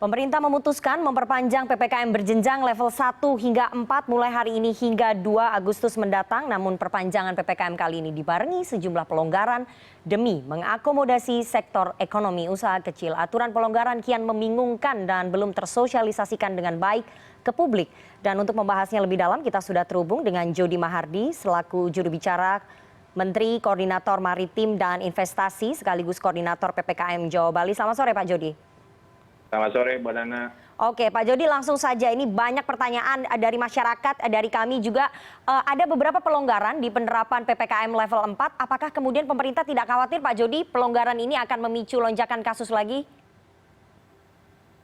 Pemerintah memutuskan memperpanjang PPKM berjenjang level 1 hingga 4 mulai hari ini hingga 2 Agustus mendatang. Namun perpanjangan PPKM kali ini dibarengi sejumlah pelonggaran demi mengakomodasi sektor ekonomi usaha kecil. Aturan pelonggaran kian membingungkan dan belum tersosialisasikan dengan baik ke publik. Dan untuk membahasnya lebih dalam kita sudah terhubung dengan Jody Mahardi selaku juru bicara Menteri Koordinator Maritim dan Investasi sekaligus Koordinator PPKM Jawa Bali. Selamat sore Pak Jody. Selamat sore, Mbak Nana. Oke, Pak Jody langsung saja. Ini banyak pertanyaan dari masyarakat, dari kami juga. Ada beberapa pelonggaran di penerapan PPKM level 4. Apakah kemudian pemerintah tidak khawatir, Pak Jody, pelonggaran ini akan memicu lonjakan kasus lagi?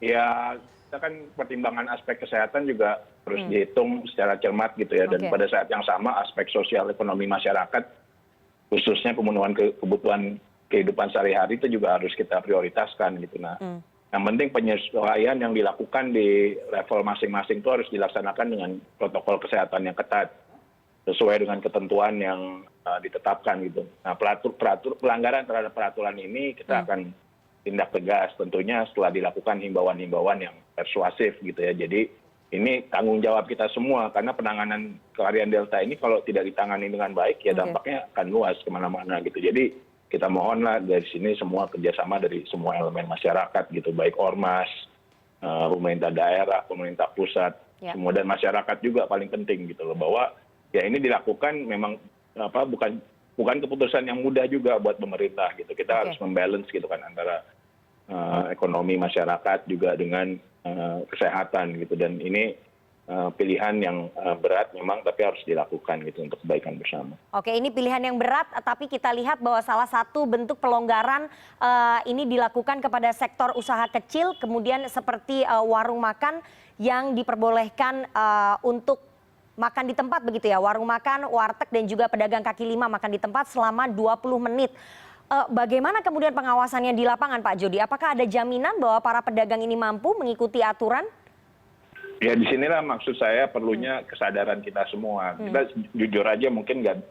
Ya, kita kan pertimbangan aspek kesehatan juga harus dihitung secara cermat gitu ya. Dan pada saat yang sama aspek sosial ekonomi masyarakat, khususnya pemenuhan kebutuhan kehidupan sehari-hari itu juga harus kita prioritaskan gitu. Nah, yang penting penyesuaian yang dilakukan di level masing-masing itu harus dilaksanakan dengan protokol kesehatan yang ketat sesuai dengan ketentuan yang ditetapkan gitu. Nah, pelanggaran terhadap peraturan ini kita akan tindak tegas tentunya setelah dilakukan himbauan-himbauan yang persuasif gitu ya. Jadi ini tanggung jawab kita semua karena penanganan varian Delta ini kalau tidak ditangani dengan baik ya dampaknya akan luas kemana-mana gitu. Jadi kita mohonlah dari sini semua kerjasama dari semua elemen masyarakat gitu, baik ormas, pemerintah daerah, pemerintah pusat, semua dan masyarakat juga paling penting gitu loh, bahwa ya ini dilakukan memang bukan keputusan yang mudah juga buat pemerintah gitu. Kita harus membalance gitu kan antara ekonomi masyarakat juga dengan kesehatan gitu, dan ini pilihan yang berat memang tapi harus dilakukan gitu untuk kebaikan bersama. Oke, ini pilihan yang berat tapi kita lihat bahwa salah satu bentuk pelonggaran ini dilakukan kepada sektor usaha kecil, kemudian seperti warung makan yang diperbolehkan untuk makan di tempat begitu ya, warung makan, warteg dan juga pedagang kaki lima makan di tempat selama 20 menit. Bagaimana kemudian pengawasannya di lapangan Pak Jody? Apakah ada jaminan bahwa para pedagang ini mampu mengikuti aturan? Ya disinilah maksud saya perlunya kesadaran kita semua. Kita jujur aja mungkin nggak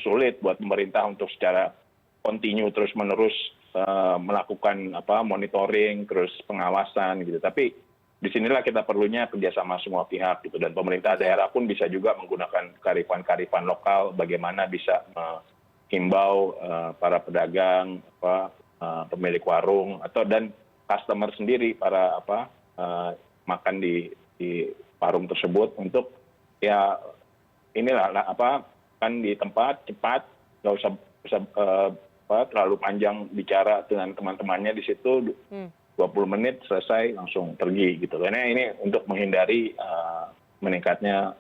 sulit buat pemerintah untuk secara kontinu terus menerus melakukan monitoring terus pengawasan gitu. Tapi disinilah kita perlunya kerjasama semua pihak gitu, dan pemerintah daerah pun bisa juga menggunakan kearifan-kearifan lokal bagaimana bisa menghimbau para pedagang, pemilik warung atau dan customer sendiri para makan di warung tersebut untuk ya inilah kan di tempat cepat, nggak usah terlalu panjang bicara dengan teman-temannya di situ, 20 menit selesai langsung pergi gitu. Karena ini untuk menghindari meningkatnya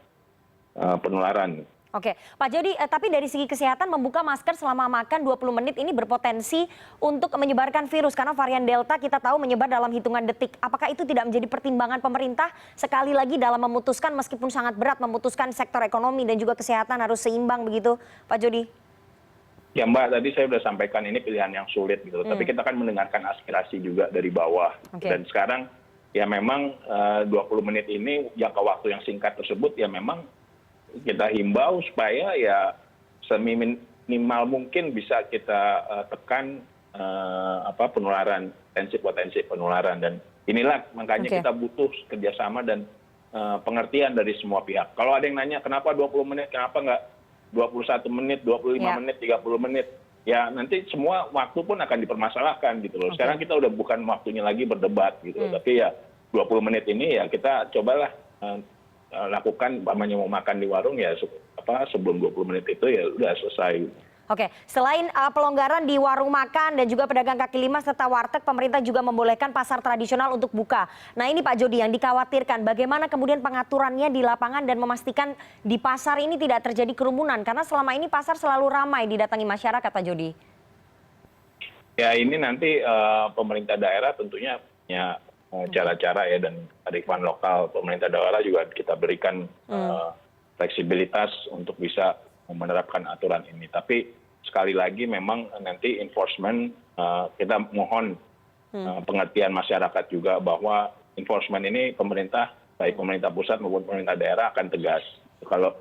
penularan. Oke, Pak Jody, tapi dari segi kesehatan membuka masker selama makan 20 menit ini berpotensi untuk menyebarkan virus karena varian Delta kita tahu menyebar dalam hitungan detik. Apakah itu tidak menjadi pertimbangan pemerintah sekali lagi dalam memutuskan meskipun sangat berat memutuskan sektor ekonomi dan juga kesehatan harus seimbang begitu, Pak Jody? Ya Mbak, tadi saya sudah sampaikan ini pilihan yang sulit gitu, tapi kita kan mendengarkan aspirasi juga dari bawah. Dan sekarang ya memang 20 menit ini jangka waktu yang singkat tersebut ya memang kita himbau supaya ya seminimal mungkin bisa kita tekan penularan, potensi penularan, dan inilah makanya kita butuh kerjasama dan pengertian dari semua pihak. Kalau ada yang nanya kenapa 20 menit, kenapa nggak 21 menit, 25 menit, 30 menit, ya nanti semua waktu pun akan dipermasalahkan gitu loh. Sekarang kita udah bukan waktunya lagi berdebat gitu loh, tapi ya 20 menit ini ya kita cobalah lakukan, umpamanya mau makan di warung ya sebelum 20 menit itu ya udah selesai. Oke, selain pelonggaran di warung makan dan juga pedagang kaki lima serta warteg, pemerintah juga membolehkan pasar tradisional untuk buka. Nah ini Pak Jody yang dikhawatirkan, bagaimana kemudian pengaturannya di lapangan dan memastikan di pasar ini tidak terjadi kerumunan, karena selama ini pasar selalu ramai didatangi masyarakat, Pak Jody. Ya ini nanti pemerintah daerah tentunya punya cara-cara ya, dan kearifan lokal pemerintah daerah juga kita berikan fleksibilitas untuk bisa menerapkan aturan ini. Tapi sekali lagi memang nanti enforcement kita mohon pengertian masyarakat juga bahwa enforcement ini pemerintah, baik pemerintah pusat maupun pemerintah daerah akan tegas. Kalau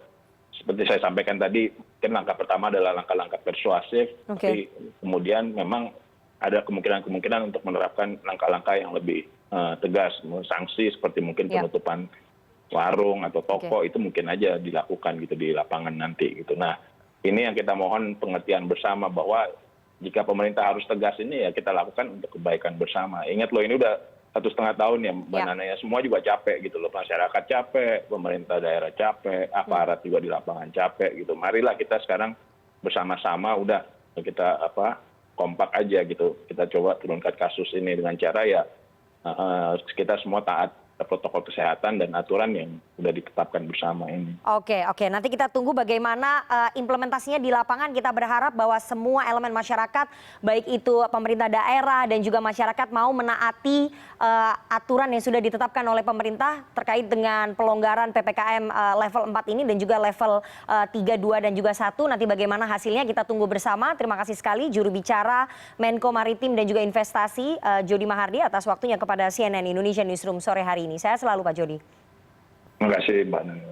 seperti saya sampaikan tadi, mungkin langkah pertama adalah langkah-langkah persuasif, tapi kemudian memang ada kemungkinan-kemungkinan untuk menerapkan langkah-langkah yang lebih tegas, sanksi seperti mungkin penutupan warung atau toko itu mungkin aja dilakukan gitu di lapangan nanti gitu. Nah, ini yang kita mohon pengertian bersama bahwa jika pemerintah harus tegas ini ya kita lakukan untuk kebaikan bersama. Ingat loh, ini udah 1,5 tahun ya Mbak Nana ya, semua juga capek gitu loh, masyarakat capek, pemerintah daerah capek, aparat juga di lapangan capek gitu. Marilah kita sekarang bersama-sama udah kita kompak aja gitu, kita coba turunkan kasus ini dengan cara ya kita semua taat protokol kesehatan dan aturan yang sudah ditetapkan bersama ini. Oke, nanti kita tunggu bagaimana implementasinya di lapangan. Kita berharap bahwa semua elemen masyarakat, baik itu pemerintah daerah dan juga masyarakat mau menaati aturan yang sudah ditetapkan oleh pemerintah terkait dengan pelonggaran PPKM level 4 ini dan juga level 3, 2 dan juga 1. Nanti bagaimana hasilnya kita tunggu bersama. Terima kasih sekali juru bicara Menko Maritim dan juga Investasi Jody Mahardi atas waktunya kepada CNN Indonesia Newsroom sore hari ini. Saya selalu Pak Jody. Terima kasih Mbak Nana.